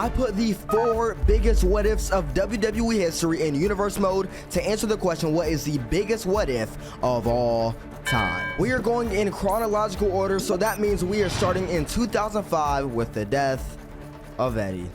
I put the 4 biggest what ifs of WWE history in universe mode to answer the question, what is the biggest what if of all time? We are going in chronological order, so that means we are starting in 2005 with the death of Eddie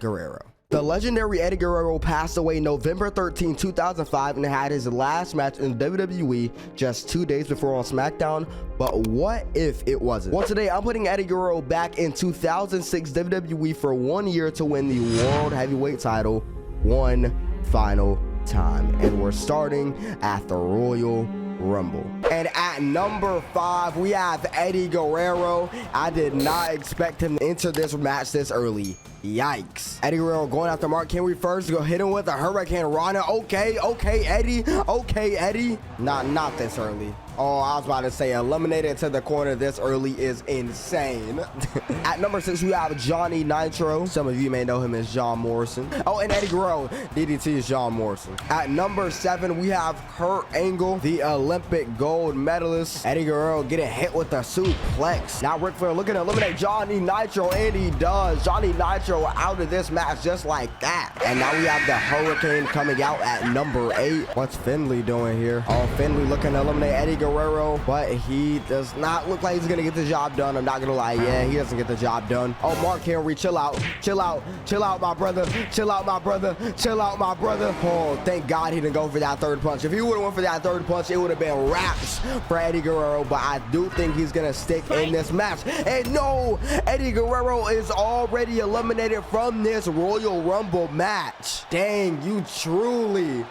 Guerrero. The legendary Eddie Guerrero passed away November 13, 2005 and had his last match in WWE just 2 days before on SmackDown. But what if it wasn't? Well, today I'm putting Eddie Guerrero back in 2006 WWE for 1 year to win the World Heavyweight title one final time. And we're starting at the Royal Rumble. And at number 5 we have Eddie Guerrero. I did not expect him to enter this match this early. Yikes. Eddie Guerrero going after Mark Henry first. Go hit him with a Hurricane Rana. Okay, Eddie. Okay, Eddie. Not this early. Oh, I was about to say eliminated to the corner this early is insane. At number 6 we have Johnny Nitro. Some of you may know him as John Morrison. Oh, and Eddie Guerrero. DDT is John Morrison. At number 7 we have Kurt Angle, the Olympic gold medalist. Eddie Guerrero getting hit with a suplex. Now Ric Flair looking to eliminate Johnny Nitro, and he does. Johnny Nitro out of this match just like that. And now we have the Hurricane coming out at number 8. What's Finley doing here? Oh, Finley looking to eliminate Eddie Guerrero, but he does not look like he's gonna get the job done. I'm not gonna lie, yeah, he doesn't get the job done. Oh, Mark Henry, chill out, my brother, chill out, my brother. Oh, thank God he didn't go for that third punch. If he would have went for that third punch, it would have been wraps for Eddie Guerrero, but I do think he's gonna stick in this match. And no, Eddie Guerrero is already eliminated from this Royal Rumble match. Dang, you truly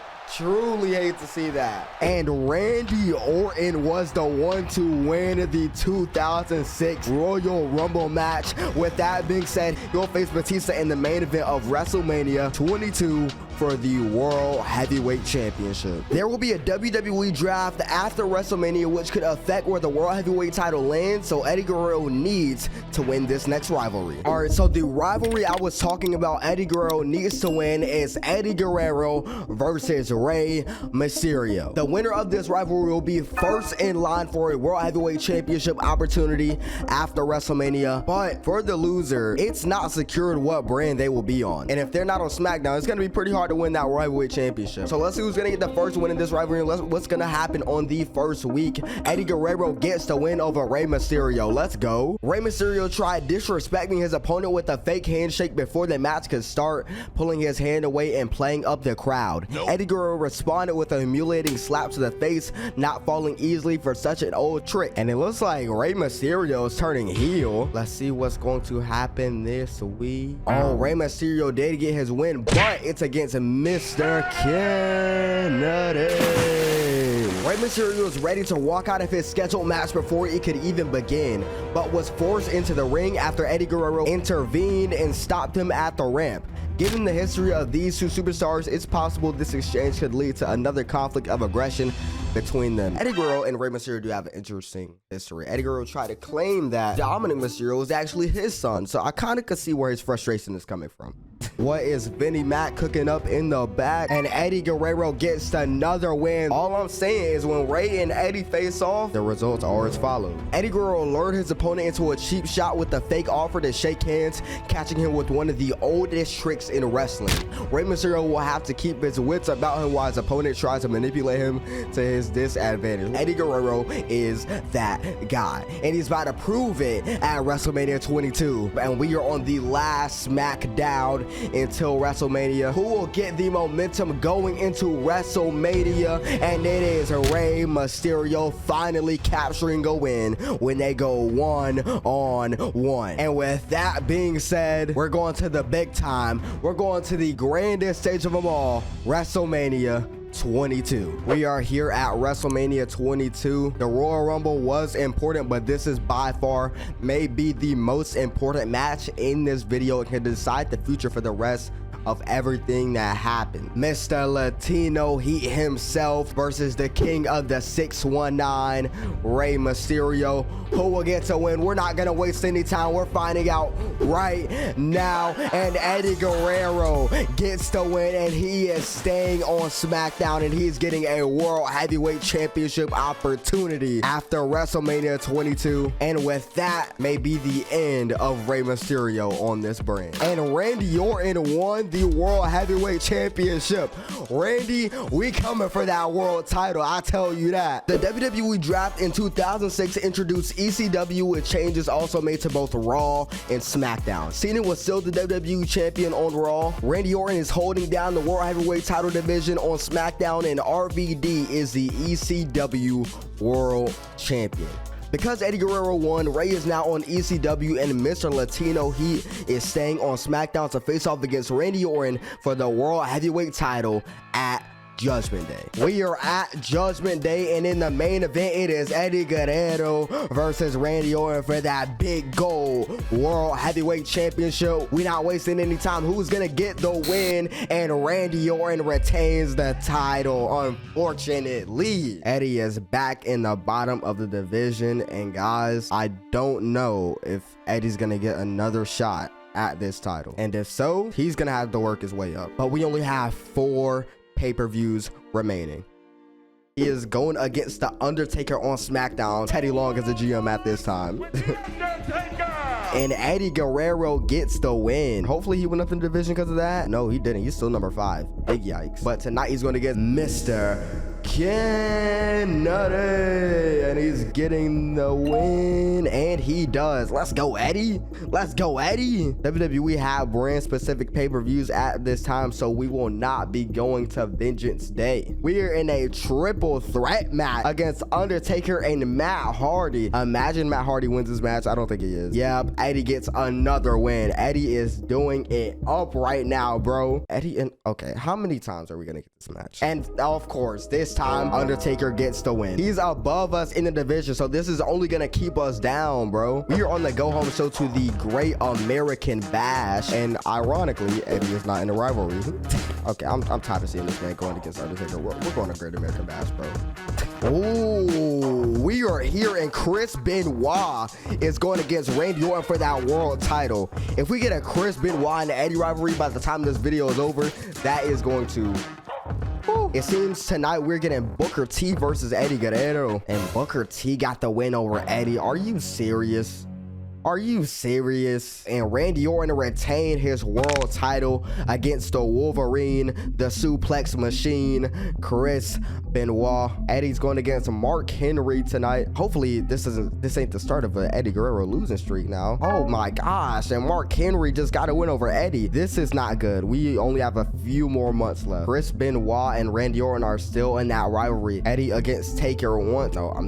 hate to see that. And Randy Orton was the one to win the 2006 Royal Rumble match. With that being said, you'll face Batista in the main event of WrestleMania 22 for the World Heavyweight Championship. There will be a WWE draft after WrestleMania, which could affect where the World Heavyweight title lands, so Eddie Guerrero needs to win this next rivalry. All right, so the rivalry I was talking about Eddie Guerrero needs to win is Eddie Guerrero versus Rey Mysterio. The winner of this rivalry will be first in line for a World Heavyweight Championship opportunity after WrestleMania, but for the loser, it's not secured what brand they will be on. And if they're not on SmackDown, it's gonna be pretty hard to win that World Heavyweight Championship. So let's see who's gonna get the first win in this rivalry. What's gonna happen on the first week. Eddie Guerrero gets the win over Rey Mysterio. Let's go. Rey Mysterio tried disrespecting his opponent with a fake handshake before the match could start, pulling his hand away and playing up the crowd. Eddie Guerrero responded with a humiliating slap to the face, not falling easily for such an old trick. And it looks like Rey Mysterio is turning heel. Let's see what's going to happen this week. Oh, Rey Mysterio did get his win, but it's against Mr. Kennedy. Rey Mysterio was ready to walk out of his scheduled match before it could even begin, but was forced into the ring after Eddie Guerrero intervened and stopped him at the ramp. Given the history of these two superstars, it's possible this exchange could lead to another conflict of aggression between them. Eddie Guerrero and Rey Mysterio do have an interesting history. Eddie Guerrero tried to claim that Dominic Mysterio was actually his son, so I kind of could see where his frustration is coming from. What is Vinnie Mac cooking up in the back? And Eddie Guerrero gets another win. All I'm saying is when Rey and Eddie face off, the results are as follows. Eddie Guerrero lured his opponent into a cheap shot with a fake offer to shake hands, catching him with one of the oldest tricks in wrestling. Rey Mysterio will have to keep his wits about him while his opponent tries to manipulate him to his disadvantage. Eddie Guerrero is that guy, and he's about to prove it at WrestleMania 22. And we are on the last SmackDown until WrestleMania. Who will get the momentum going into WrestleMania? And it is Rey Mysterio finally capturing a win when they go 1-on-1. And with that being said, we're going to the big time. We're going to the grandest stage of them all, WrestleMania 22. We are here at WrestleMania 22. The Royal Rumble was important, but this is by far maybe the most important match in this video. It can decide the future for the rest of everything that happened. Mr. Latino Heat himself versus the king of the 619, Rey Mysterio. Who will get to win? We're not gonna waste any time. We're finding out right now. And Eddie Guerrero gets the win, and he is staying on SmackDown, and he's getting a World Heavyweight Championship opportunity after WrestleMania 22. And with that may be the end of Rey Mysterio on this brand. And Randy Orton won the World Heavyweight Championship. Randy, we coming for that world title, I tell you that. The WWE draft in 2006 introduced ECW with changes also made to both Raw and SmackDown. Cena was still the WWE champion on Raw. Randy Orton is holding down the World Heavyweight title division on SmackDown, and RVD is the ECW World Champion. Because Eddie Guerrero won, Rey is now on ECW, and Mr. Latino Heat is staying on SmackDown to face off against Randy Orton for the World Heavyweight title at Judgment Day. We are at Judgment Day, and in the main event, it is Eddie Guerrero versus Randy Orton for that big gold World Heavyweight Championship. We not wasting any time. Who's gonna get the win? And Randy Orton retains the title, unfortunately. Eddie is back in the bottom of the division, and guys, I don't know if Eddie's gonna get another shot at this title. And if so, he's gonna have to work his way up. But we only have 4 pay-per-views remaining. He is going against The Undertaker on SmackDown. Teddy Long is the GM at this time. And Eddie Guerrero gets the win. Hopefully he went up in the division because of that. No, he didn't. He's still number 5. Big yikes. But tonight he's going to get Mr. Kennedy, and he's getting the win, and he does. Let's go, Eddie. Let's go, Eddie. WWE have brand specific pay-per-views at this time, so we will not be going to Vengeance Day. We are in a triple threat match against Undertaker and Matt Hardy. Imagine Matt Hardy wins this match. I don't think he is. Yep, Eddie gets another win. Eddie is doing it up right now, bro. Eddie, and okay, how many times are we gonna get this match? And of course, this time Undertaker gets the win. He's above us in the division, so this is only gonna keep us down, bro. We are on the go home show to the Great American Bash, and ironically, Eddie is not in the rivalry. Okay, I'm tired of seeing this man going against Undertaker. We're going to Great American Bash, bro. Oh, we are here, and Chris Benoit is going against Randy Orton for that world title. If we get a Chris Benoit and Eddie rivalry by the time this video is over, that is going to... It seems tonight we're getting Booker T versus Eddie Guerrero, and Booker T got the win over Eddie. Are you serious? Are you serious? And Randy Orton retained his world title against the Wolverine, the Suplex Machine, Chris Benoit. Eddie's going against Mark Henry tonight. Hopefully this ain't the start of an Eddie Guerrero losing streak now. Oh my gosh, and Mark Henry just got a win over Eddie. This is not good. We only have a few more months left. Chris Benoit and Randy Orton are still in that rivalry. Eddie against Taker once. No,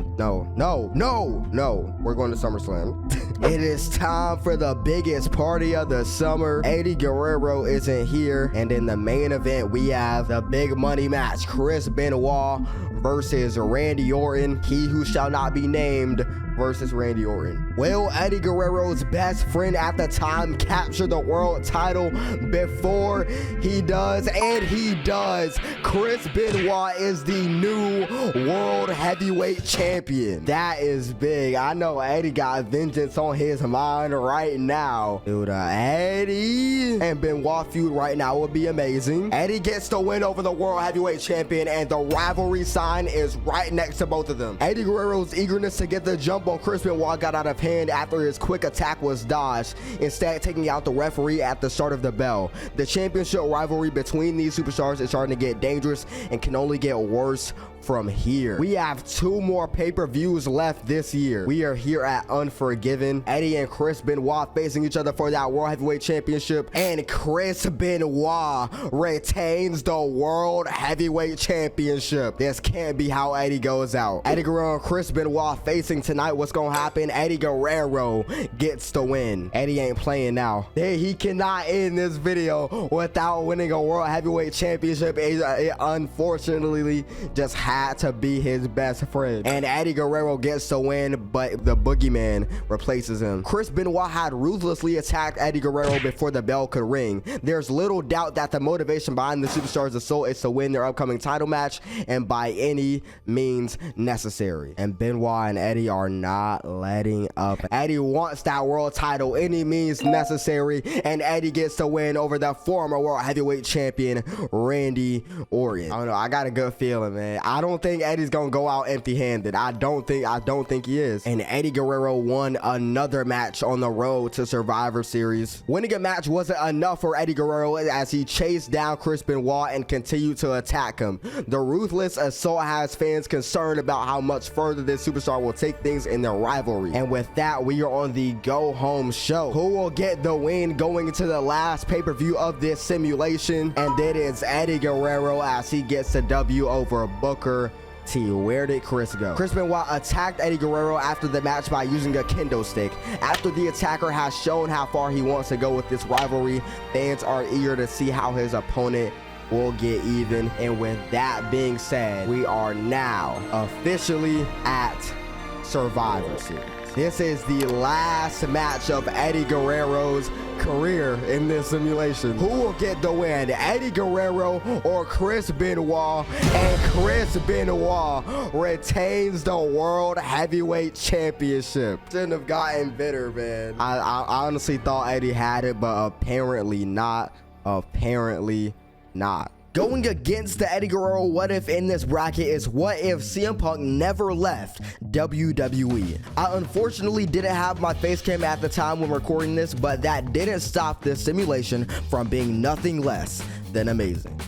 we're going to SummerSlam. It is time for the biggest party of the summer. Eddie Guerrero isn't here, and in the main event we have the big money match, Chris Benoit versus Randy Orton, he who shall not be named versus Randy Orton. Will Eddie Guerrero's best friend at the time capture the world title before he does? And he does. Chris Benoit is the new world heavyweight champion. That is big. I know Eddie got vengeance on his mind right now. Dude, Eddie and Benoit feud right now would be amazing. Eddie gets the win over the world heavyweight champion, and the rivalry sign is right next to both of them. Eddie Guerrero's eagerness to get the jump on Chris Benoit got out of hand after his quick attack was dodged, instead taking out the referee at the start of the bell. The championship rivalry between these superstars is starting to get dangerous and can only get worse from here. We have 2 more pay-per-views left this year. We are here at Unforgiven. Eddie and Chris Benoit facing each other for that World Heavyweight Championship, and Chris Benoit retains the World Heavyweight Championship. This can't be how Eddie goes out. Eddie Guerrero and Chris Benoit facing tonight. What's gonna happen? Eddie Guerrero gets the win. Eddie ain't playing now. He cannot end this video without winning a World Heavyweight Championship. It unfortunately just had to be his best friend. And Eddie Guerrero gets the win, but the boogeyman replaces him. Chris Benoit had ruthlessly attacked Eddie Guerrero before the bell could ring. There's little doubt that the motivation behind the Superstars Assault is to win their upcoming title match, and by any means necessary. And Benoit and Eddie are not letting up. Eddie wants that world title any means necessary, and Eddie gets to win over the former World Heavyweight Champion Randy Orton. I don't know, I got a good feeling, man. I don't think Eddie's gonna go out empty-handed. I don't think he is. And Eddie Guerrero won another match on the road to Survivor Series. Winning a match wasn't enough for Eddie Guerrero as he chased down Chris Benoit and continued to attack him. The ruthless assault has fans concerned about how much further this superstar will take things in their rivalry. And with that, we are on the go home show. Who will get the win going into the last pay-per-view of this simulation? And it is Eddie Guerrero as he gets the W over Booker T. Where did Chris go? Chris Benoit attacked Eddie Guerrero after the match by using a kendo stick. After the attacker has shown how far he wants to go with this rivalry, fans are eager to see how his opponent will get even. And with that being said, we are now officially at Survivor Series. This is the last match of Eddie Guerrero's career in this simulation. Who will get the win, Eddie Guerrero or Chris Benoit? And Chris Benoit retains the World Heavyweight Championship. Shouldn't have gotten bitter, man. I honestly thought Eddie had it, but apparently not. Apparently not. Going against the Eddie Guerrero what if in this bracket is what if CM Punk never left WWE. I unfortunately didn't have my face cam at the time when recording this, but that didn't stop this simulation from being nothing less than amazing.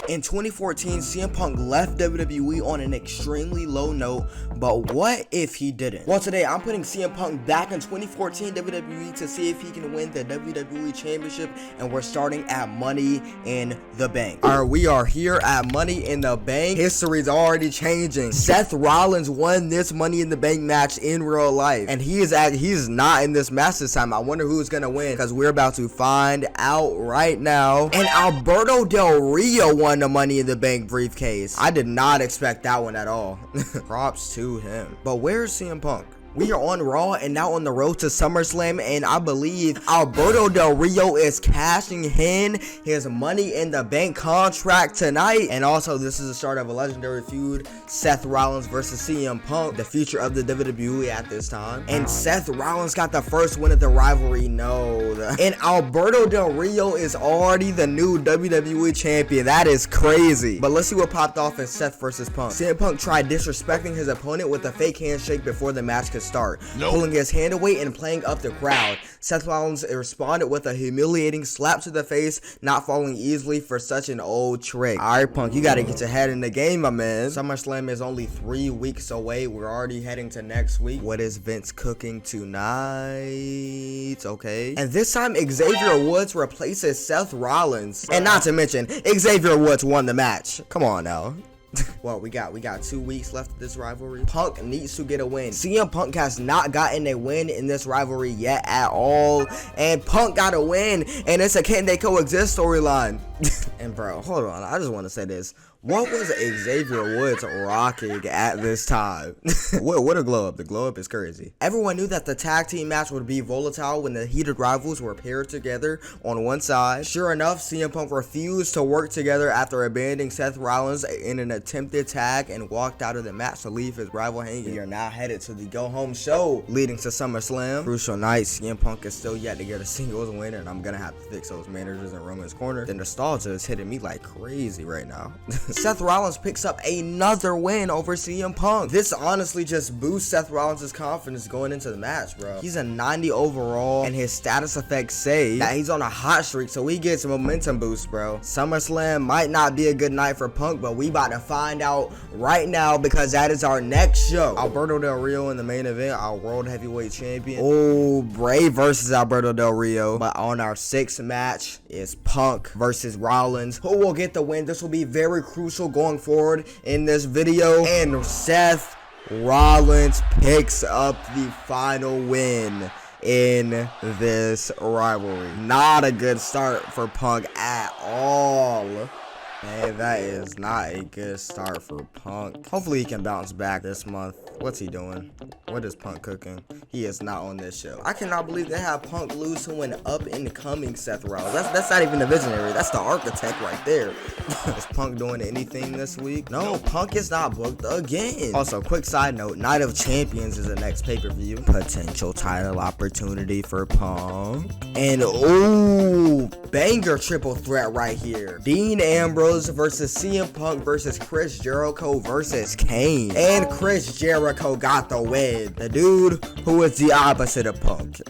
In 2014, CM Punk left WWE on an extremely low note, but what if he didn't? Well, today I'm putting CM Punk back in 2014 WWE to see if he can win the WWE Championship, and we're starting at Money in the Bank. Alright, we are here at Money in the Bank. History's already changing. Seth Rollins won this Money in the Bank match in real life, and he's not in this match this time. I wonder who's gonna win, because we're about to find out right now. And Alberto Del Rio won the Money in the Bank briefcase. I did not expect that one at all. Props to him. But where's CM Punk? We are on Raw and now on the road to SummerSlam, and I believe Alberto Del Rio is cashing in his Money in the Bank contract tonight. And also, this is the start of a legendary feud, Seth Rollins versus CM Punk, the future of the WWE at this time. And Seth Rollins got the first win of the rivalry. And Alberto Del Rio is already the new WWE champion. That is crazy. But let's see what popped off in Seth versus Punk. CM Punk tried disrespecting his opponent with a fake handshake before the match could start, pulling his hand away and playing up the crowd. Seth Rollins responded with a humiliating slap to the face, not falling easily for such an old trick. Alright, Punk, you gotta get your head in the game, my man. SummerSlam is only 3 weeks away. We're already heading to next week. What is Vince cooking tonight? Okay. And this time, Xavier Woods replaces Seth Rollins. And not to mention, Xavier Woods won the match. Come on now. Well, we got 2 weeks left of this rivalry. Punk needs to get a win. CM Punk has not gotten a win in this rivalry yet at all, and Punk got a win, and it's a can they coexist storyline. And bro, hold on, I just want to say this. What was Xavier Woods rocking at this time? What a glow up. The glow up is crazy. Everyone knew that the tag team match would be volatile when the heated rivals were paired together on one side. Sure enough, CM Punk refused to work together after abandoning Seth Rollins in an attempted tag and walked out of the match to leave his rival hanging. We are now headed to the go home show leading to SummerSlam. Crucial night. CM Punk is still yet to get a singles win, and I'm gonna have to fix those managers in Roman's corner. The nostalgia is hitting me like crazy right now. Seth Rollins picks up another win over CM Punk. This honestly just boosts Seth Rollins' confidence going into the match, bro. He's a 90 overall, and his status effects say that he's on a hot streak, so he gets a momentum boost, bro. SummerSlam might not be a good night for Punk, but we about to find out right now, because that is our next show. Alberto Del Rio in the main event, our World Heavyweight Champion. Oh, Bray versus Alberto Del Rio. But on our 6th match is Punk versus Rollins. Who will get the win? This will be very crucial going forward in this video. And Seth Rollins picks up the final win in this rivalry. Not a good start for Punk at all. Man, that is not a good start for Punk. Hopefully he can bounce back this month. What's he doing? What is Punk cooking? He is not on this show. I cannot believe they have Punk lose to an up-and-coming Seth Rollins. That's not even the visionary. That's the architect right there. Is Punk doing anything this week? No, Punk is not booked again. Also, quick side note, Night of Champions is the next pay-per-view. Potential title opportunity for Punk. And, ooh, banger triple threat right here. Dean Ambrose versus CM Punk versus Chris Jericho versus Kane. And Chris Jericho got the win. The dude who is the opposite of Punk.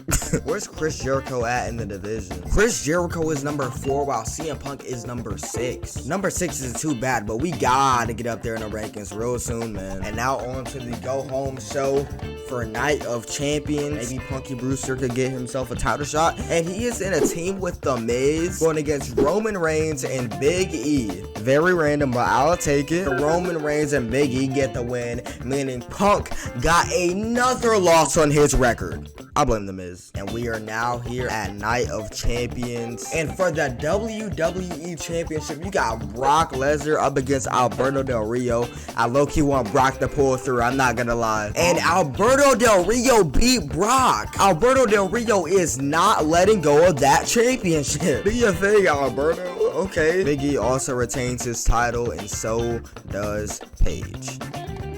Where's Chris Jericho at in the division? Chris Jericho is number 4 while CM Punk is number 6. Number 6 isn't too bad, but we gotta get up there in the rankings real soon, man. And now on to the go home show for Night of Champions. Maybe Punky Brewster could get himself a title shot. And he is in a team with The Miz going against Roman Reigns and Big E. Very random, but I'll take it. Roman Reigns and Big E get the win, meaning Punk got another loss on his record. I blame The Miz. And we are now here at Night of Champions. And for the WWE Championship, you got Brock Lesnar up against Alberto Del Rio. I low-key want Brock to pull through, I'm not gonna lie. And Alberto Del Rio beat Brock. Alberto Del Rio is not letting go of that championship. Do your thing, Alberto. Okay. Big E also retains his title, and so does Paige.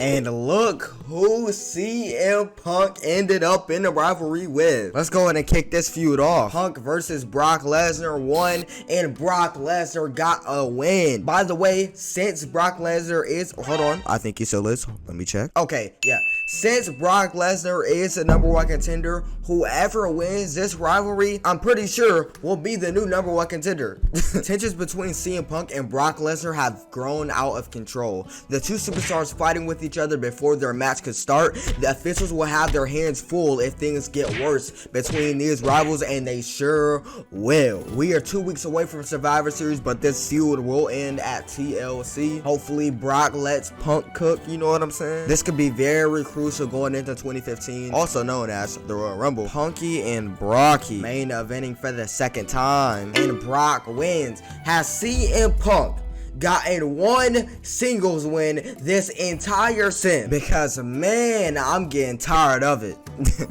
And look who CM Punk ended up in the rivalry with. Let's go ahead and kick this feud off. Punk versus Brock Lesnar won, and Brock Lesnar got a win. By the way, since Brock Lesnar is... Hold on. I think he still is. Let me check. Okay, yeah. Since Brock Lesnar is the number 1 contender, whoever wins this rivalry, I'm pretty sure will be the new number 1 contender. Tensions between CM Punk and Brock Lesnar have grown out of control. The two superstars fighting with each other before their match could start. The officials will have their hands full if things get worse between these rivals, and they sure will. We are 2 weeks away from Survivor Series, but this feud will end at TLC. Hopefully Brock lets Punk cook, you know what I'm saying? This could be very crucial going into 2015, also known as the Royal Rumble. Punky and Brocky main eventing for the 2nd time, and Brock wins. Has CM Punk gotten one singles win this entire sim? Because man, I'm getting tired of it.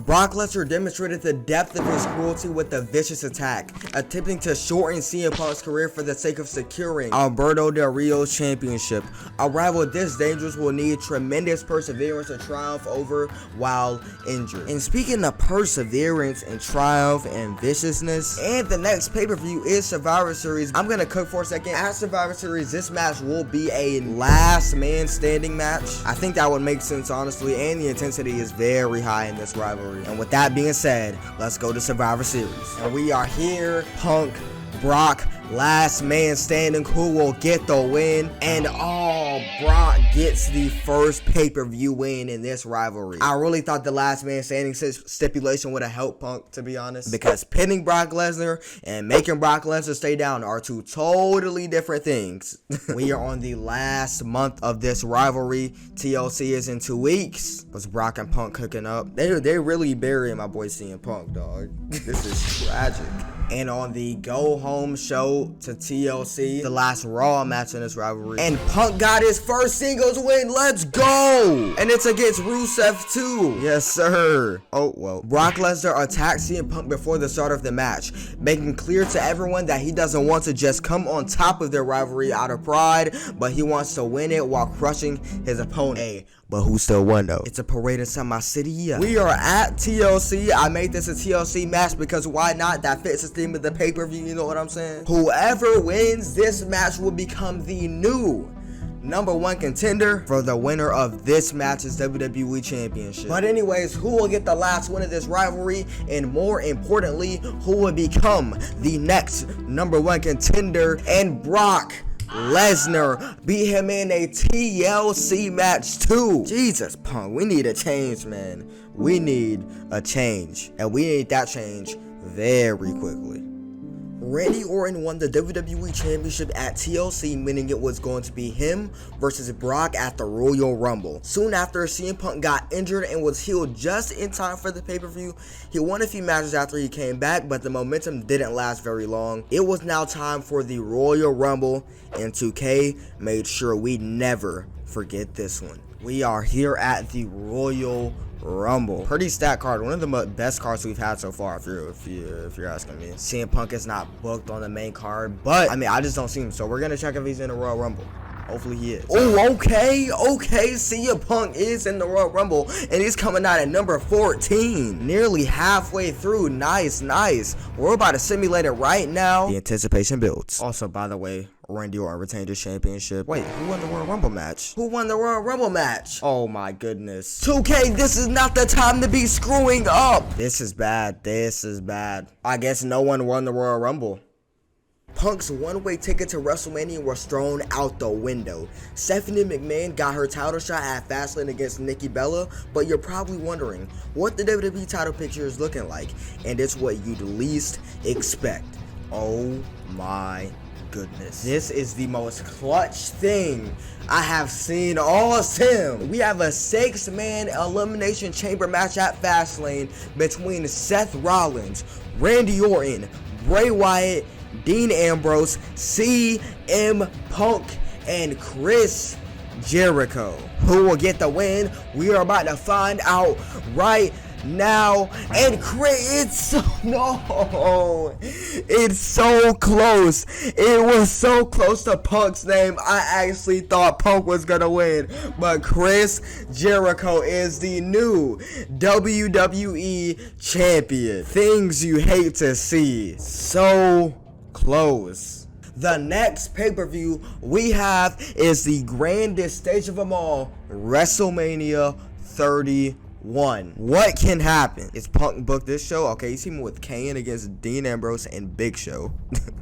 Brock Lesnar demonstrated the depth of his cruelty with a vicious attack, attempting to shorten CM Punk's career for the sake of securing Alberto Del Rio's championship. A rival this dangerous will need tremendous perseverance to triumph over while injured. And speaking of perseverance and triumph and viciousness, and the next pay-per-view is Survivor Series. I'm gonna cook for a second. At Survivor Series, this match will be a last man standing match. I think that would make sense, honestly, and the intensity is very high in this rivalry. And with that being said, let's go to Survivor Series. And we are here. Punk, Brock, last man standing. Who will get the win? And Brock gets the first pay-per-view win in this rivalry. I really thought the last man standing stipulation would have helped Punk, to be honest, because pinning Brock Lesnar and making Brock Lesnar stay down are two totally different things. We are on the last month of this rivalry. TLC is in 2 weeks. Was Brock and Punk cooking up? They really burying my boy CM Punk, dog. This is tragic. And on the go home show to TLC, the last Raw match in this rivalry, and Punk got his first singles win. Let's go! And it's against Rusev too. Yes, sir. Oh, well. Brock Lesnar attacked CM Punk before the start of the match, making clear to everyone that he doesn't want to just come on top of their rivalry out of pride, but he wants to win it while crushing his opponent. Hey, but who still won though? It's a parade inside my city. We are at TLC. I made this a TLC match because why not? That fits the theme of the pay-per-view, you know what I'm saying? Whoever wins this match will become the new number 1 contender for the winner of this match's WWE Championship. But anyways, who will get the last win of this rivalry? And more importantly, who will become the next number 1 contender? And Brock Lesnar beat him in a TLC match too. Jesus, Punk, we need a change, man. We need a change, and we need that change very quickly. Randy Orton won the WWE Championship at TLC, meaning it was going to be him versus Brock at the Royal Rumble. Soon after, CM Punk got injured and was healed just in time for the pay-per-view. He won a few matches after he came back, but the momentum didn't last very long. It was now time for the Royal Rumble, and 2K made sure we never forget this one. We are here at the Royal Rumble. Pretty stat card, one of the best cards we've had so far, if you're asking me. CM Punk is not booked on the main card, but I mean, I just don't see him, so we're gonna check if he's in the Royal Rumble. Hopefully he is. Oh, okay, CM Punk is in the Royal Rumble, and he's coming out at number 14. Nearly halfway through. Nice. We're about to simulate it right now. The anticipation builds. Also, by the way, Randy Orton retained his championship. Wait, who won the Royal Rumble match? Who won the Royal Rumble match? Oh my goodness. 2K, this is not the time to be screwing up. This is bad. I guess no one won the Royal Rumble. Punk's one-way ticket to WrestleMania was thrown out the window. Stephanie McMahon got her title shot at Fastlane against Nikki Bella, but you're probably wondering what the WWE title picture is looking like, and it's what you'd least expect. Oh my goodness. This is the most clutch thing I have seen all sim. We have a 6-man elimination chamber match at Fastlane between Seth Rollins, Randy Orton, Bray Wyatt, Dean Ambrose, CM Punk, and Chris Jericho. Who will get the win? We are about to find out right now. And it's so close. It was so close to Punk's name. I actually thought Punk was gonna win, but Chris Jericho is the new WWE champion. Things you hate to see. So close. The next pay-per-view we have is the grandest stage of them all, WrestleMania 31. What can happen? Is Punk booked this show? Okay, he's teaming with Kane against Dean Ambrose and Big Show.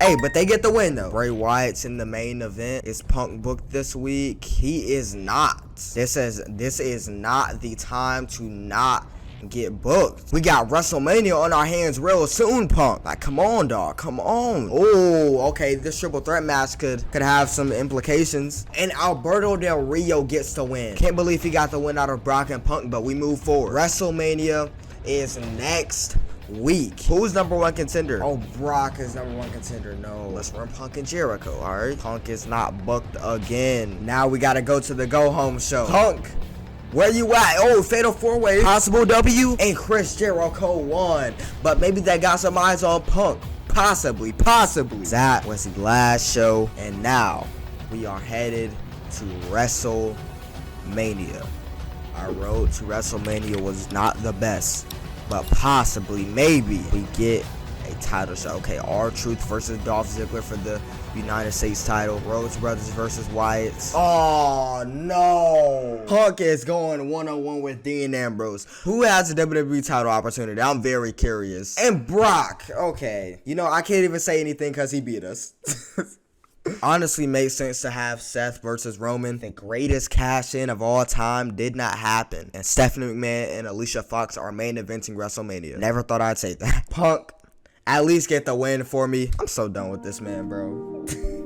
Hey, but they get the win though. Bray Wyatt's in the main event. Is Punk booked this week? He is not. This is not the time to not get booked. We got WrestleMania on our hands real soon, Punk. Like, come on, dog. Come on. Oh, okay. This triple threat match could have some implications. And Alberto Del Rio gets the win. Can't believe he got the win out of Brock and Punk, but we move forward. WrestleMania is next week. Who's number one contender? Oh, Brock is number one contender. No, let's run Punk and Jericho. All right. Punk is not booked again. Now we got to go to the go home show. Punk, where you at? Oh, fatal 4-way, possible W, and Chris Jericho won. But maybe they got some eyes on Punk. Possibly. That was the last show, and now we are headed to WrestleMania. Our road to WrestleMania was not the best, but possibly, maybe, we get a title shot. Okay, R-Truth versus Dolph Ziggler for the United States title. Rhodes Brothers versus Wyatt's. Oh no, Punk is going one-on-one with Dean Ambrose. Who has a WWE title opportunity? I'm very curious. And Brock. Okay, you know, I can't even say anything because he beat us. Honestly, makes sense to have Seth versus Roman. The greatest cash in of all time did not happen, and Stephanie McMahon and Alicia Fox are main eventing WrestleMania. Never thought I'd say that. Punk, at least get the win for me. I'm so done with this man, bro.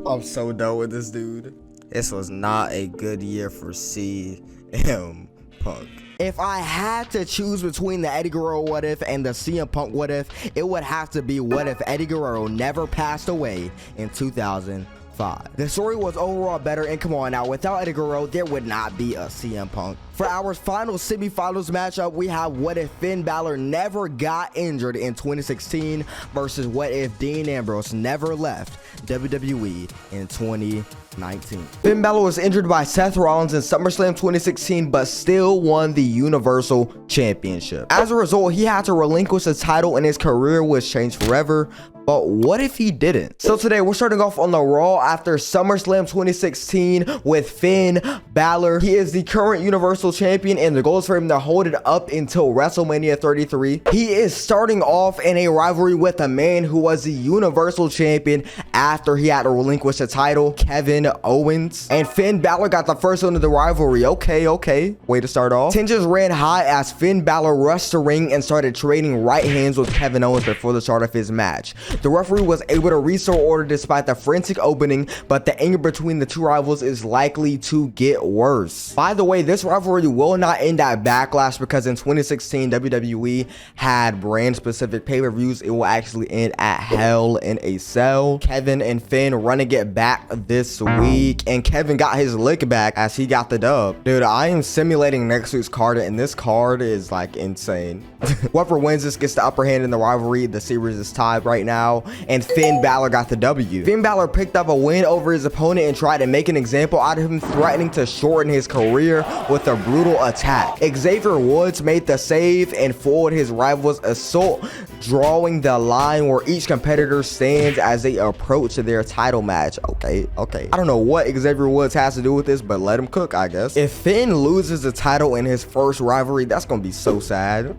I'm so done with this dude. This was not a good year for CM Punk. If I had to choose between the Eddie Guerrero what if and the CM Punk what if, it would have to be what if Eddie Guerrero never passed away in 2005. The story was overall better, and come on now, without Eddie Guerrero, there would not be a CM Punk. For our final semifinals matchup, we have what if Finn Balor never got injured in 2016 versus what if Dean Ambrose never left WWE in 2019. Finn Balor was injured by Seth Rollins in SummerSlam 2016, but still won the Universal Championship. As a result, he had to relinquish the title and his career was changed forever. But what if he didn't? So today we're starting off on the Raw after SummerSlam 2016 with Finn Balor. He is the current Universal Champion, and the goal is for him to hold it up until WrestleMania 33. He is starting off in a rivalry with a man who was the Universal Champion after he had to relinquish the title, Kevin Owens. And Finn Balor got the first one of the rivalry. Okay. Way to start off. Tensions ran high as Finn Balor rushed the ring and started trading right hands with Kevin Owens before the start of his match. The referee was able to restore order despite the frantic opening, but the anger between the two rivals is likely to get worse. By the way, this rivalry will not end at Backlash because in 2016 WWE had brand specific pay-per-views. It will actually end at Hell in a Cell. Kevin and Finn running it back this week, and Kevin got his lick back as he got the dub. Dude, I am simulating next week's card, and this card is like insane. Whoever wins this gets the upper hand in the rivalry. The series is tied right now, and Finn Balor got the W. Finn Balor picked up a win over his opponent and tried to make an example out of him, threatening to shorten his career with a brutal attack. Xavier Woods made the save and foiled his rival's assault, drawing the line where each competitor stands as they approach their title match. Okay. I don't know what Xavier Woods has to do with this, but let him cook, I guess. If Finn loses the title in his first rivalry, that's gonna be so sad.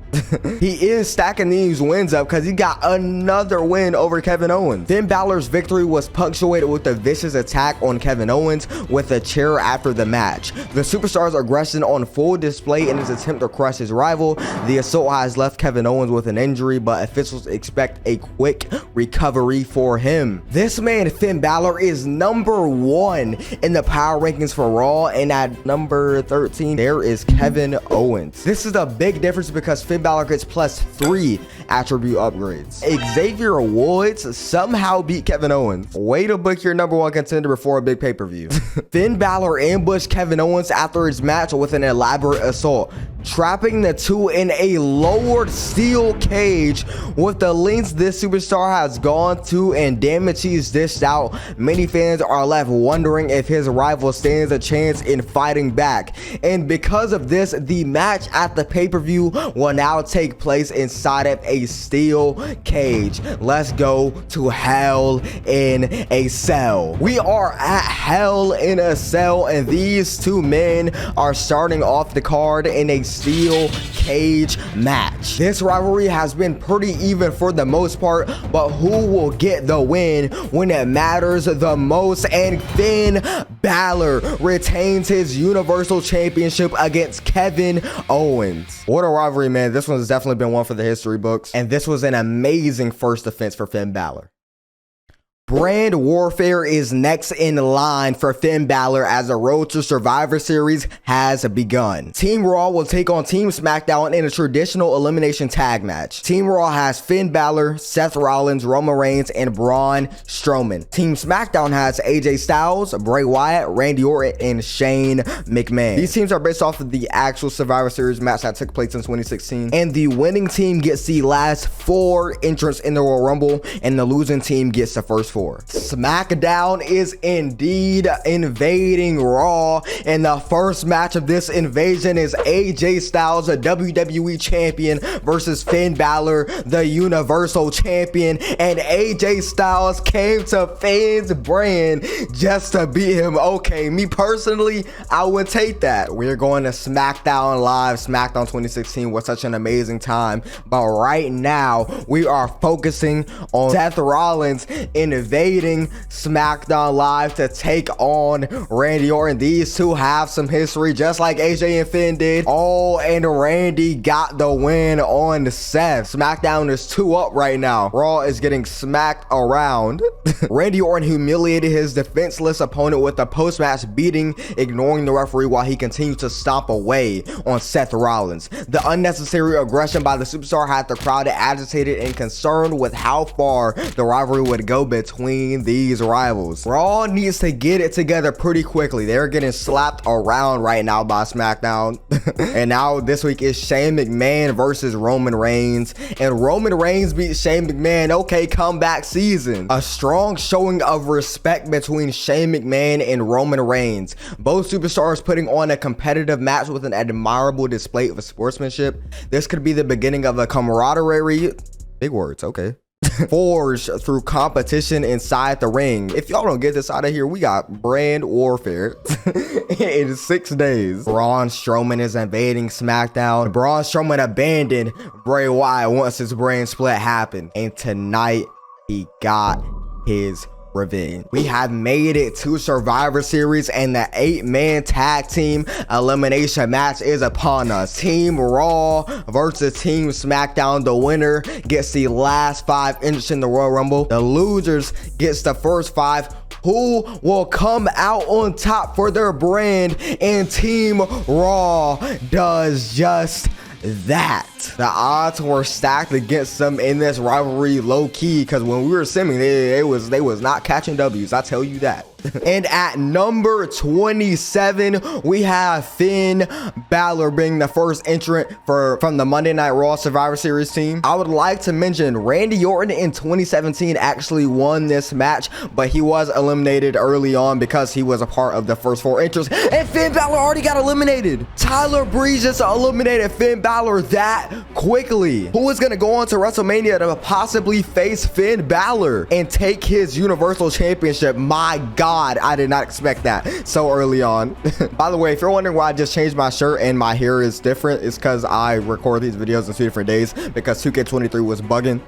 He is stacking these wins up because he got another win over Kevin Owens. Finn Balor's victory was punctuated with a vicious attack on Kevin Owens with a chair after the match. The superstar's aggression on full display in his attempt to crush his rival. The assault has left Kevin Owens with an injury, but officials expect a quick recovery for him. This man, Finn Balor, is number 1 in the power rankings for Raw, and at number 13, there is Kevin Owens. This is a big difference because Finn Balor gets +3 attribute upgrades. Xavier Woods somehow beat Kevin Owens. Way to book your number 1 contender before a big pay-per-view. Finn Balor ambushed Kevin Owens after his match with an elaborate assault, trapping the two in a lowered steel cage. With the lengths this superstar has gone to and damage he's dished out, many fans are left wondering if his rival stands a chance in fighting back. And because of this, the match at the pay-per-view will now take place inside of a steel cage. Let's go to Hell in a Cell. We are at Hell in a Cell, and these two men are starting off the card in a steel cage match. This rivalry has been pretty even for the most part, but who will get the win when it matters the most? And Finn Balor retains his Universal Championship against Kevin Owens. What a rivalry, man. This one's definitely been one for the history books, and this was an amazing first defense for Finn Balor. Brand warfare is next in line for Finn Balor as the Road to Survivor Series has begun. Team Raw will take on Team SmackDown in a traditional elimination tag match. Team Raw has Finn Balor, Seth Rollins, Roman Reigns, and Braun Strowman. Team SmackDown has AJ Styles, Bray Wyatt, Randy Orton, and Shane McMahon. These teams are based off of the actual Survivor Series match that took place in 2016, and the winning team gets the last 4 entrants in the Royal Rumble, and the losing team gets the first 4. SmackDown is indeed invading Raw, and the first match of this invasion is AJ Styles, a WWE champion, versus Finn Balor, the Universal champion. And AJ Styles came to Finn's brand just to beat him. Okay, me personally, I would take that. We're going to SmackDown Live. SmackDown 2016 was such an amazing time, but right now we are focusing on Seth Rollins invading SmackDown Live to take on Randy Orton. These two have some history, just like AJ and Finn did. Oh, and Randy got the win on Seth. SmackDown is 2-up right now. Raw is getting smacked around. Randy Orton humiliated his defenseless opponent with a post-match beating, ignoring the referee while he continued to stomp away on Seth Rollins. The unnecessary aggression by the superstar had the crowd agitated and concerned with how far the rivalry would go between these rivals. Raw needs to get it together pretty quickly. They're getting slapped around right now by SmackDown. And now this week is Shane McMahon versus Roman Reigns, and Roman Reigns beat Shane McMahon. Okay, comeback season. A strong showing of respect between Shane McMahon and Roman Reigns. Both superstars putting on a competitive match with an admirable display of sportsmanship. This could be the beginning of a camaraderie, big words, okay, forged through competition inside the ring. If y'all don't get this out of here, we got brand warfare in 6 days. Braun Strowman is invading SmackDown. Braun Strowman abandoned Bray Wyatt once his brand split happened, and tonight he got his revenge. We have made it to Survivor Series, and the 8-man tag team elimination match is upon us. Team Raw versus Team SmackDown. The winner gets the last 5 entries in the Royal Rumble. The losers gets the first 5. Who will come out on top for their brand? And Team Raw does just that. The odds were stacked against them in this rivalry, low key, because when we were simming, they was not catching W's, I tell you that. And at number 27, we have Finn Balor being the first entrant from the Monday Night Raw Survivor Series team. I would like to mention Randy Orton in 2017 actually won this match, but he was eliminated early on because he was a part of the first 4 entrants, and Finn Balor already got eliminated. Tyler Breeze just eliminated Finn Balor that quickly. Who is going to go on to WrestleMania to possibly face Finn Balor and take his Universal Championship? My God, I did not expect that so early on. By the way, if you're wondering why I just changed my shirt and my hair is different, it's because I record these videos in 2 different days because 2K23 was bugging.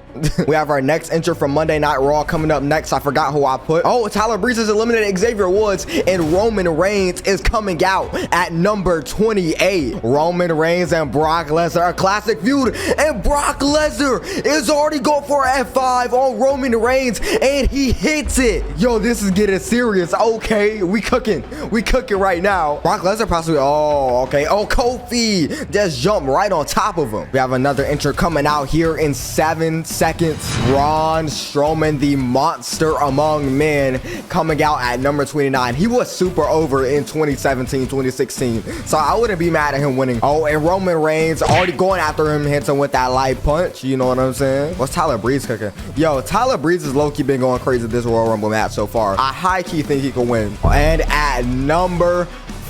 We have our next entrant from Monday Night Raw coming up next. I forgot who I put. Oh, Tyler Breeze has eliminated Xavier Woods, and Roman Reigns is coming out at number 28. Roman Reigns and Brock Lesnar, a classic feud, and Brock Lesnar is already going for an F5 on Roman Reigns, and he hits it. Yo, this is getting serious. Okay, we cooking right now. Brock Lesnar possibly, oh, okay. Oh, Kofi just jumped right on top of him. We have another entrant coming out here in 7 seconds. Braun Strowman, the monster among men, coming out at number 29. He was super over in 2017, 2016, so I wouldn't be mad at him winning. Oh, and Roman Reigns already going after him, hitting him with that light punch. You know what I'm saying? What's Tyler Breeze cooking? Yo, Tyler Breeze is low-key been going crazy this Royal Rumble match so far. I high-key think he can win. And at number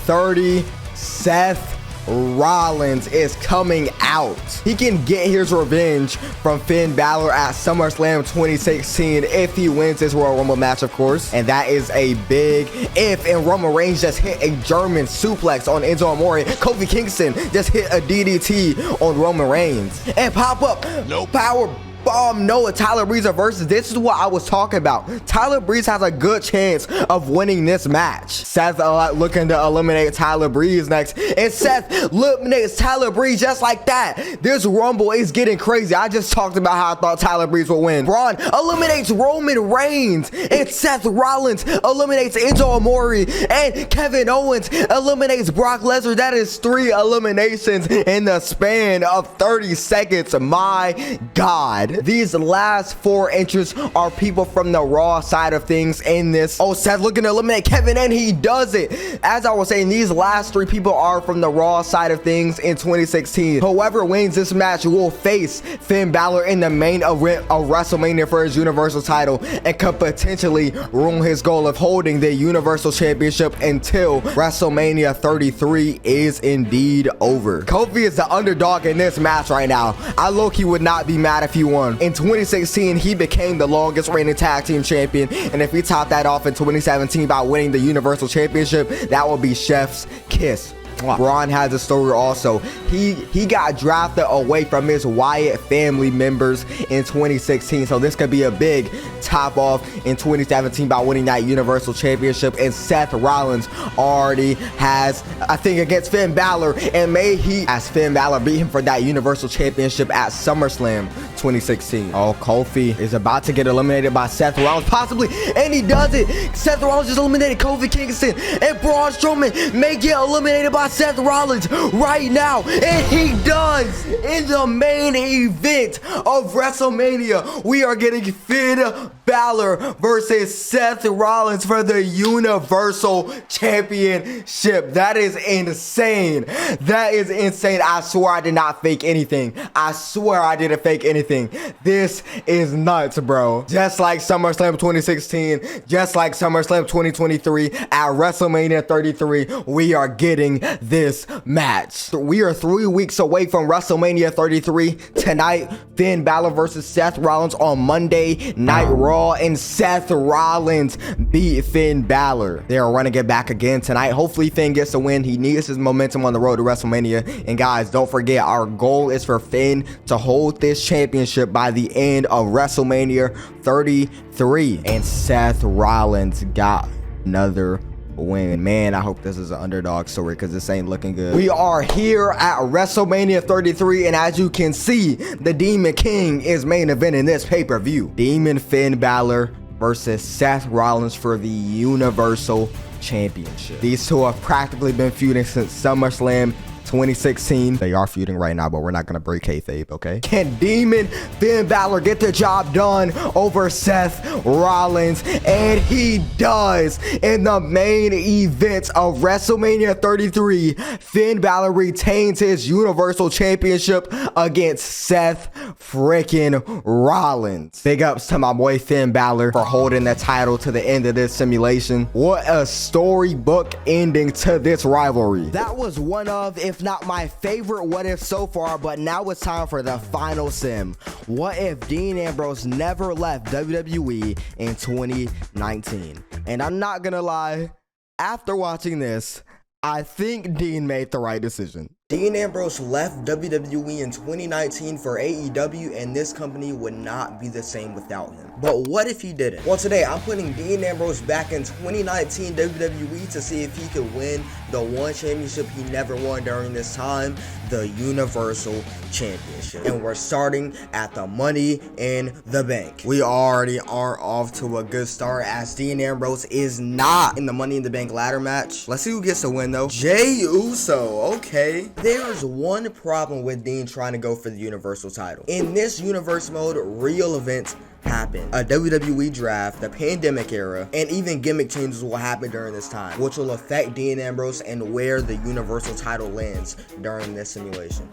30, Seth Rollins is coming out. He can get his revenge from Finn Balor at SummerSlam 2016 if he wins this Royal Rumble match, of course. And that is a big if. And Roman Reigns just hit a German suplex on Enzo Amore. Kofi Kingston just hit a DDT on Roman Reigns. And pop up, no power bomb, no, Tyler Breeze versus. This is what I was talking about. Tyler Breeze has a good chance of winning this match. Seth looking to eliminate Tyler Breeze next, and Seth eliminates Tyler Breeze just like that. This Rumble is getting crazy. I just talked about how I thought Tyler Breeze would win. Braun eliminates Roman Reigns, and Seth Rollins eliminates Enzo Amore, and Kevin Owens eliminates Brock Lesnar. That is 3 eliminations in the span of 30 seconds. My God. These last 4 entrants are people from the Raw side of things in this. Oh, Seth looking to eliminate Kevin, and he does it. As I was saying, these last 3 people are from the Raw side of things in 2016. Whoever wins this match will face Finn Balor in the main event of WrestleMania for his Universal title, and could potentially ruin his goal of holding the Universal Championship until WrestleMania 33 is indeed over. Kofi is the underdog in this match right now. I low-key would not be mad if he won. In 2016, he became the longest reigning tag team champion, and if he topped that off in 2017 by winning the Universal Championship, that will be chef's kiss. Braun has a story also. He got drafted away from his Wyatt family members in 2016, so this could be a big top off in 2017 by winning that Universal Championship. And Seth Rollins already has a thing against Finn Balor, and may he, as Finn Balor, beat him for that Universal Championship at SummerSlam 2016. Oh, Kofi is about to get eliminated by Seth Rollins, possibly, and he does it. Seth Rollins just eliminated Kofi Kingston, and Braun Strowman may get eliminated by Seth Rollins right now, and he does. In the main event of WrestleMania, we are getting Finn Balor versus Seth Rollins for the Universal Championship. That is insane. That is insane. I swear I did not fake anything. I swear I didn't fake anything. This is nuts, bro. Just like SummerSlam 2016, just like SummerSlam 2023, at WrestleMania 33, we are getting this match. We are 3 weeks away from WrestleMania 33. Tonight, Finn Balor versus Seth Rollins on Monday Night Raw, and Seth Rollins beat Finn Balor. They are running it back again tonight. Hopefully Finn gets a win. He needs his momentum on the road to WrestleMania. And guys, don't forget, our goal is for Finn to hold this championship Championship by the end of WrestleMania 33. And Seth Rollins got another win. Man, I hope this is an underdog story because this ain't looking good. We are here at WrestleMania 33, and as you can see, the Demon King is main eventing this pay-per-view. Demon Finn Balor versus Seth Rollins for the Universal Championship. These two have practically been feuding since SummerSlam 2016. They are feuding right now, but we're not gonna break kayfabe, okay? Can Demon Finn Balor get the job done over Seth Rollins? And he does. In the main event of WrestleMania 33, Finn Balor retains his Universal Championship against Seth freaking Rollins. Big ups to my boy Finn Balor for holding the title to the end of this simulation. What a storybook ending to this rivalry. That was one of, if not my favorite what if so far, but now it's time for the final sim. What if Dean Ambrose never left WWE in 2019? And I'm not gonna lie, after watching this, I think Dean made the right decision. Dean Ambrose left WWE in 2019 for AEW, and this company would not be the same without him. But what if he didn't? Well, today I'm putting Dean Ambrose back in 2019 WWE to see if he could win the one championship he never won during this time, the Universal Championship. And we're starting at the Money in the Bank. We already are off to a good start as Dean Ambrose is not in the Money in the Bank ladder match. Let's see who gets the win though. Jey Uso, okay. There's one problem with Dean trying to go for the Universal title. In this universe mode, real events happen. A WWE draft, the pandemic era, and even gimmick changes will happen during this time, which will affect Dean Ambrose and where the Universal title lands during this simulation.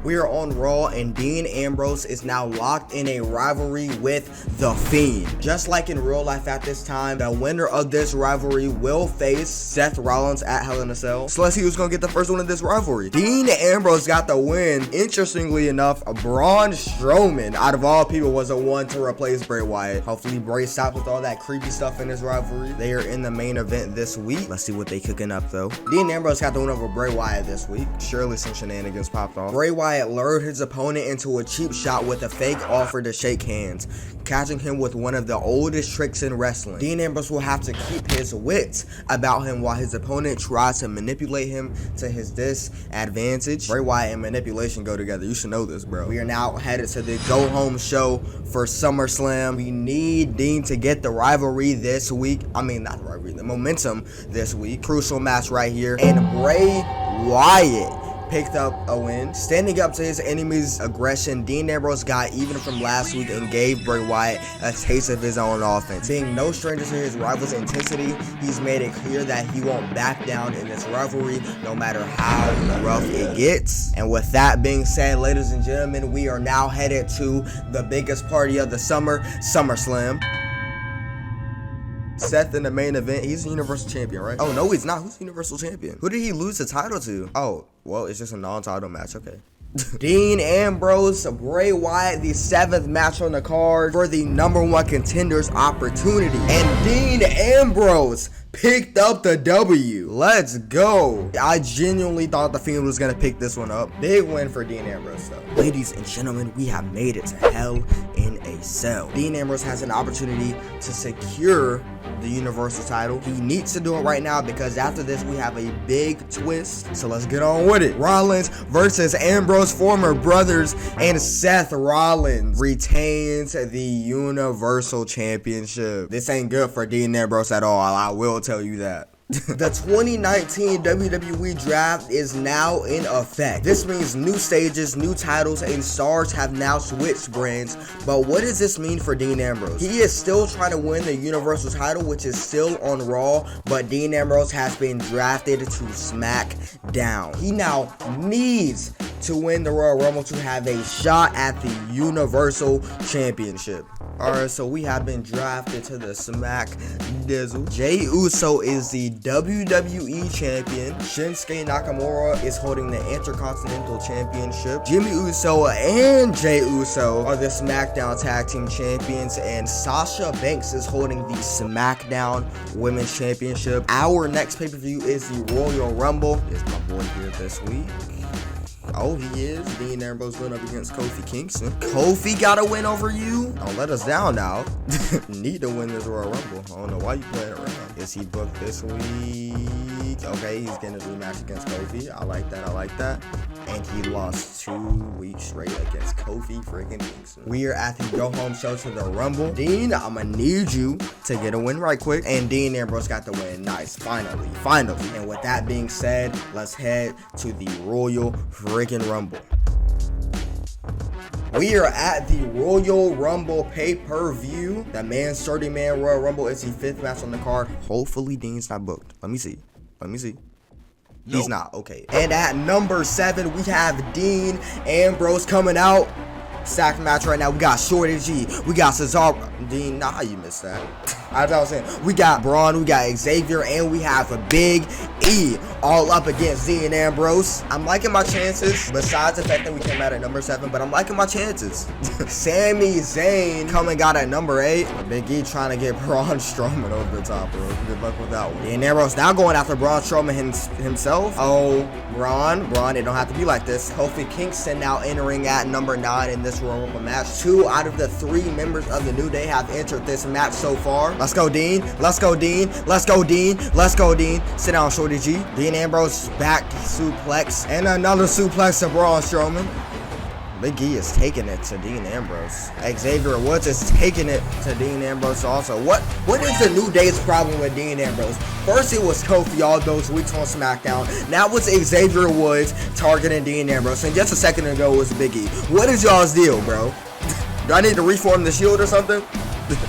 We are on Raw, and Dean Ambrose is now locked in a rivalry with The Fiend. Just like in real life at this time, the winner of this rivalry will face Seth Rollins at Hell in a Cell. So let's see who's gonna get the first one of this rivalry. Dean Ambrose got the win. Interestingly enough, Braun Strowman, out of all people, was the one to replace Bray Wyatt. Hopefully Bray stops with all that creepy stuff in this rivalry. They are in the main event this week. Let's see what they cooking up though. Dean Ambrose got the win over Bray Wyatt this week. Surely some shenanigans popped off. Bray Wyatt lured his opponent into a cheap shot with a fake offer to shake hands, catching him with one of the oldest tricks in wrestling. Dean Ambrose will have to keep his wits about him while his opponent tries to manipulate him to his disadvantage. Bray Wyatt and manipulation go together. You should know this, bro. We are now headed to the go home show for SummerSlam. We need Dean to get the rivalry this week. I mean, not the rivalry, the momentum this week. Crucial match right here. And Bray Wyatt picked up a win. Standing up to his enemy's aggression, Dean Ambrose got even from last week and gave Bray Wyatt a taste of his own offense. Being no stranger to his rival's intensity, he's made it clear that he won't back down in this rivalry no matter how rough it gets. And with that being said, ladies and gentlemen, we are now headed to the biggest party of the summer, SummerSlam. Seth in the main event, he's the Universal Champion, right? Oh, no, he's not. Who's the Universal Champion? Who did he lose the title to? Oh, well, it's just a non-title match. Okay. Dean Ambrose, Bray Wyatt, the 7th match on the card for the #1 contenders opportunity. And Dean Ambrose picked up the W. Let's go. I genuinely thought the Fiend was gonna pick this one up. Big win for Dean Ambrose though. Ladies and gentlemen, we have made it to Hell in a Cell. Dean Ambrose has an opportunity to secure the Universal title. He needs to do it right now because after this we have a big twist. So let's get on with it. Rollins versus Ambrose, former brothers, and Seth Rollins retains the Universal Championship. This ain't good for Dean Ambrose at all. I will tell you that. The 2019 WWE Draft is now in effect. This means new stages, new titles, and stars have now switched brands. But what does this mean for Dean Ambrose? He is still trying to win the Universal title, which is still on Raw, but Dean Ambrose has been drafted to SmackDown. He now needs to win the Royal Rumble to have a shot at the Universal Championship. Alright, so we have been drafted to the Smack Dizzle. Jey Uso is the WWE Champion. Shinsuke Nakamura is holding the Intercontinental Championship. Jimmy Uso and Jey Uso are the SmackDown Tag Team Champions. And Sasha Banks is holding the SmackDown Women's Championship. Our next pay-per-view is the Royal Rumble. Is my boy here this week? Oh, he is. Dean Ambrose going up against Kofi Kingston. Kofi got a win over you? Don't let us down now. Need to win this Royal Rumble. I don't know why you playing around. Is he booked this week? Okay, he's getting his rematch against Kofi. I like that. I like that. And he lost 2 weeks straight against Kofi freaking Kingston. We are at the Go Home show to the Rumble. Dean, I'm gonna need you to get a win right quick. And Dean Ambrose got the win. Nice. Finally. And with that being said, let's head to the Royal freaking Rumble. We are at the Royal Rumble pay-per-view. The man's 30-man Royal Rumble is the 5th match on the card. Hopefully Dean's not booked. Let me see. He's not. Okay. And at number 7, we have Dean Ambrose coming out. Stacked match right now. We got Shorty G. We got Cesaro. Dean, nah, how you missed that? As I was saying, we got Braun, we got Xavier, and we have a Big E all up against Dean Ambrose. I'm liking my chances, besides the fact that we came out at number 7, but I'm liking my chances. Sami Zayn coming out at number 8. Big E trying to get Braun Strowman over the top, bro. Good luck with that one. Dean Ambrose now going after Braun Strowman himself. Oh, Braun, it don't have to be like this. Kofi Kingston now entering at number 9 in this Royal Rumble match. 2 out of the 3 members of the New Day have entered this match so far. Let's go, Dean. Let's go, Dean. Let's go, Dean. Let's go, Dean. Sit down, Shorty G. Dean Ambrose back suplex. And another suplex to Braun Strowman. Big E is taking it to Dean Ambrose. Xavier Woods is taking it to Dean Ambrose also. What is the New Day's problem with Dean Ambrose? First it was Kofi all those weeks on SmackDown. Now it's Xavier Woods targeting Dean Ambrose. And just a second ago it was Big E. What is y'all's deal, bro? Do I need to reform the Shield or something?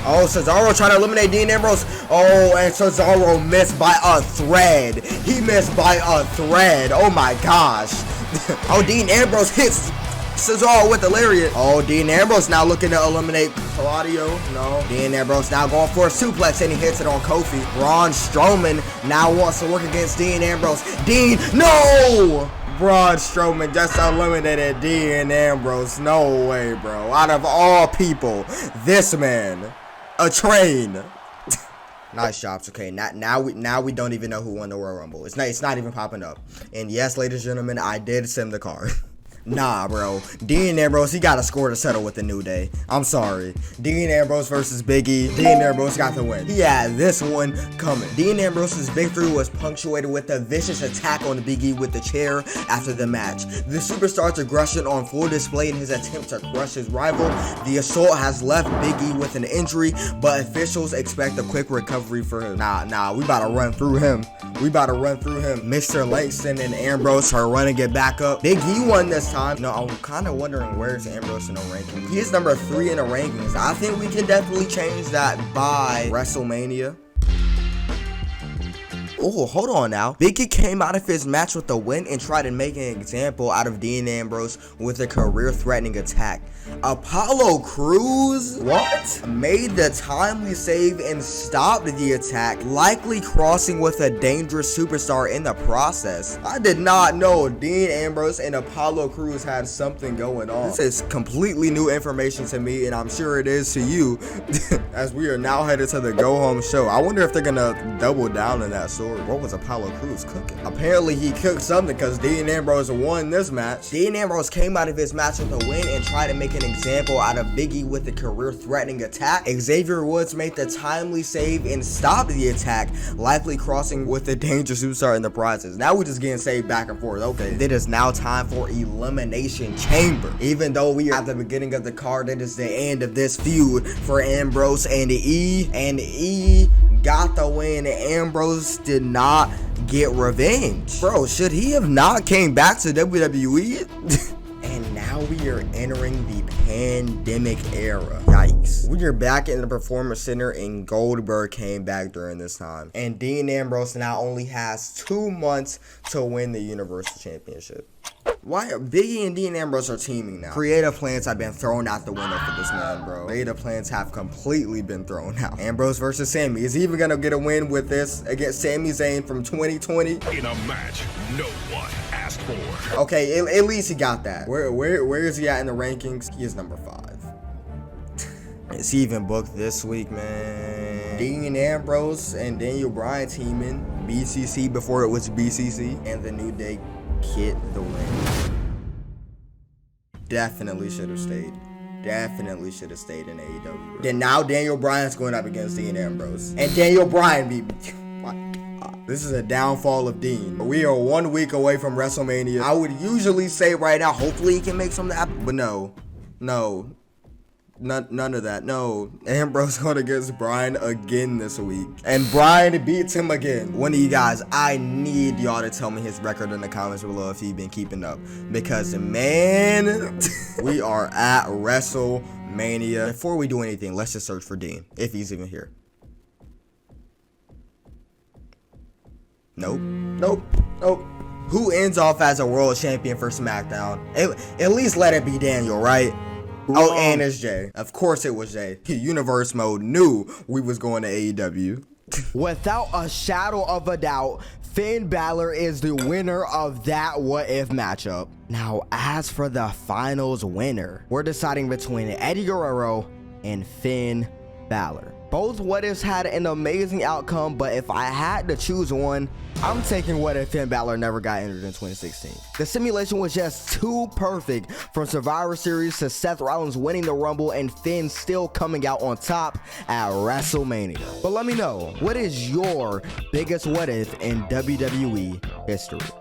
Oh, Cesaro trying to eliminate Dean Ambrose. Oh, and Cesaro missed by a thread. He missed by a thread. Oh my gosh. Oh, Dean Ambrose hits Cesaro with the lariat. Oh, Dean Ambrose now looking to eliminate Claudio. No. Dean Ambrose now going for a suplex and he hits it on Kofi. Braun Strowman now wants to work against Dean Ambrose. Dean, no! Braun Strowman just eliminated Dean Ambrose. No way, bro. Out of all people, this man, a train. Nice jobs. Okay, now we don't even know who won the Royal Rumble. It's not even popping up. And yes, ladies and gentlemen, I did send the card. Nah, bro. Dean Ambrose, he got a score to settle with the New Day. I'm sorry. Dean Ambrose versus Big E. Dean Ambrose got the win. He had this one coming. Dean Ambrose's victory was punctuated with a vicious attack on Big E with the chair after the match. The superstar's aggression on full display in his attempt to crush his rival. The assault has left Big E with an injury, but officials expect a quick recovery for him. Nah, we about to run through him. Mr. Langston and Ambrose are running it back up. Big E won this time. No, I'm kind of wondering where's Ambrose in the rankings. He is number 3 in the rankings. I think we can definitely change that by WrestleMania. Oh, hold on now. Big E came out of his match with a win and tried to make an example out of Dean Ambrose with a career-threatening attack. Apollo Crews, what? Made the timely save and stopped the attack, likely crossing with a dangerous superstar in the process. I did not know Dean Ambrose and Apollo Crews had something going on. This is completely new information to me, and I'm sure it is to you, as we are now headed to the Go Home show. I wonder if they're gonna double down in that story. What was Apollo Crews cooking? Apparently he cooked something because Dean Ambrose won this match. Dean Ambrose came out of his match with a win and tried to make an example out of Big E with a career-threatening attack. Xavier Woods made the timely save and stopped the attack, likely crossing with a dangerous superstar in the process. Now we're just getting saved back and forth. Okay, it is now time for Elimination Chamber. Even though we are at the beginning of the card, it is the end of this feud for Ambrose and E. And E got the win. Ambrose did not get revenge. Bro, should he have not came back to WWE? And now we are entering the pandemic era. Yikes. We are back in the Performance Center and Goldberg came back during this time. And Dean Ambrose now only has 2 months to win the Universal Championship. Why are Biggie and Dean Ambrose are teaming now? Creative plans have been thrown out the window for this man, bro. Creative plans have completely been thrown out. Ambrose versus Sami. Is he even gonna get a win with this against Sami Zayn from 2020? In a match no one asked for. Okay, at least he got that. Where is he at in the rankings? He is number 5. Is he even booked this week, man? Dean Ambrose and Daniel Bryan teaming BCC before it was BCC, and the New Day get the win. Definitely should have stayed. Definitely should have stayed in AEW. Then now Daniel Bryan's going up against Dean Ambrose. And Daniel Bryan beat me. This is a downfall of Dean. We are 1 week away from WrestleMania. I would usually say right now, hopefully he can make something happen. But no. None of that. No. Ambrose going against Bryan again this week. And Bryan beats him again. One of you guys, I need y'all to tell me his record in the comments below if he's been keeping up. Because, man, we are at WrestleMania. Before we do anything, let's just search for Dean, if he's even here. Nope. Who ends off as a world champion for SmackDown? At least let it be Daniel, right? Oh, and it's Jay. Of course it was Jay. Universe Mode knew we was going to AEW. Without a shadow of a doubt, Finn Balor is the winner of that what if matchup. Now, as for the finals winner, we're deciding between Eddie Guerrero and Finn Balor. Both what ifs had an amazing outcome, but if I had to choose one, I'm taking what if Finn Balor never got injured in 2016. The simulation was just too perfect, from Survivor Series to Seth Rollins winning the Rumble and Finn still coming out on top at WrestleMania. But let me know, what is your biggest what if in WWE history?